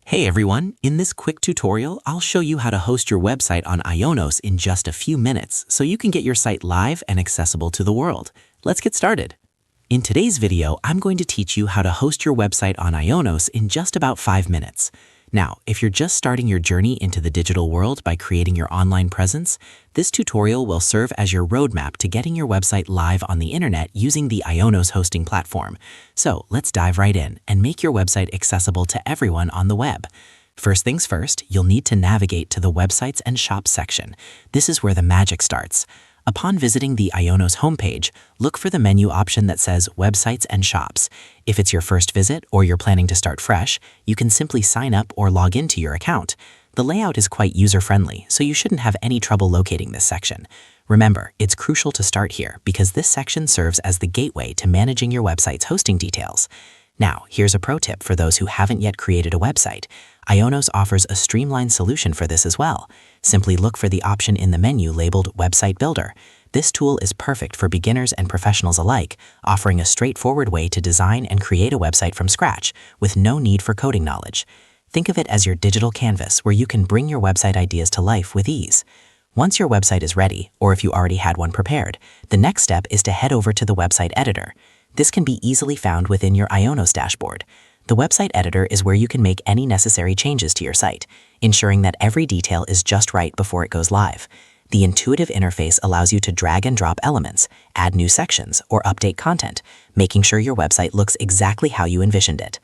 Hey everyone, in this quick tutorial, I'll show you how to host your website on Ionos in just a few minutes so you can get your site live and accessible to the world. Let's get started. In today's video, I'm going to teach you how to host your website on Ionos in just about 5 minutes. Now, if you're just starting your journey into the digital world by creating your online presence, this tutorial will serve as your roadmap to getting your website live on the internet using the Ionos hosting platform. So let's dive right in and make your website accessible to everyone on the web. First things first, you'll need to navigate to the Websites and Shops section. This is where the magic starts. Upon visiting the Ionos homepage, look for the menu option that says Websites and Shops. If it's your first visit or you're planning to start fresh, you can simply sign up or log into your account. The layout is quite user-friendly, so you shouldn't have any trouble locating this section. Remember, it's crucial to start here because this section serves as the gateway to managing your website's hosting details. Now, here's a pro tip for those who haven't yet created a website. Ionos offers a streamlined solution for this as well. Simply look for the option in the menu labeled Website Builder. This tool is perfect for beginners and professionals alike, offering a straightforward way to design and create a website from scratch with no need for coding knowledge. Think of it as your digital canvas where you can bring your website ideas to life with ease. Once your website is ready, or if you already had one prepared, the next step is to head over to the website editor. This can be easily found within your Ionos dashboard. The website editor is where you can make any necessary changes to your site, ensuring that every detail is just right before it goes live. The intuitive interface allows you to drag and drop elements, add new sections, or update content, making sure your website looks exactly how you envisioned it.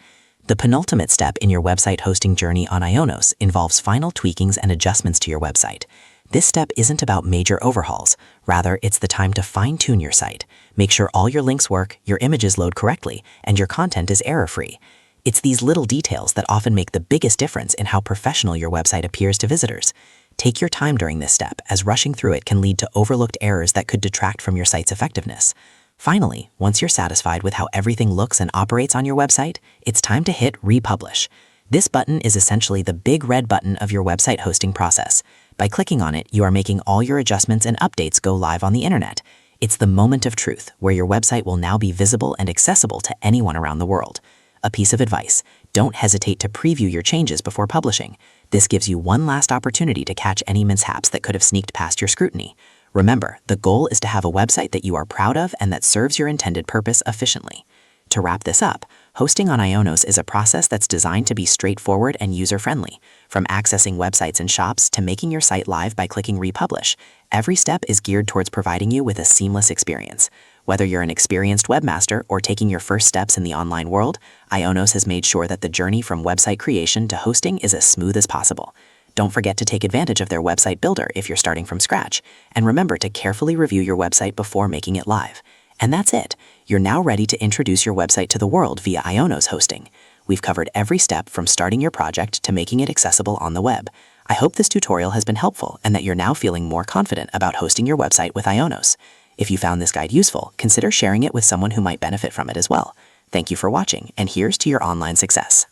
The penultimate step in your website hosting journey on Ionos involves final tweakings and adjustments to your website. This step isn't about major overhauls. Rather, it's the time to fine-tune your site. Make sure all your links work, your images load correctly, and your content is error-free. It's these little details that often make the biggest difference in how professional your website appears to visitors. Take your time during this step, as rushing through it can lead to overlooked errors that could detract from your site's effectiveness. Finally, once you're satisfied with how everything looks and operates on your website, it's time to hit Republish. This button is essentially the big red button of your website hosting process. By clicking on it, you are making all your adjustments and updates go live on the internet. It's the moment of truth, where your website will now be visible and accessible to anyone around the world. A piece of advice: don't hesitate to preview your changes before publishing. This gives you one last opportunity to catch any mishaps that could have sneaked past your scrutiny. Remember, the goal is to have a website that you are proud of and that serves your intended purpose efficiently. To wrap this up, hosting on Ionos is a process that's designed to be straightforward and user-friendly. From accessing websites and shops to making your site live by clicking Republish, every step is geared towards providing you with a seamless experience. Whether you're an experienced webmaster or taking your first steps in the online world, Ionos has made sure that the journey from website creation to hosting is as smooth as possible. Don't forget to take advantage of their website builder if you're starting from scratch, and remember to carefully review your website before making it live. And that's it. You're now ready to introduce your website to the world via Ionos hosting. We've covered every step from starting your project to making it accessible on the web. I hope this tutorial has been helpful and that you're now feeling more confident about hosting your website with Ionos. If you found this guide useful, consider sharing it with someone who might benefit from it as well. Thank you for watching, and here's to your online success.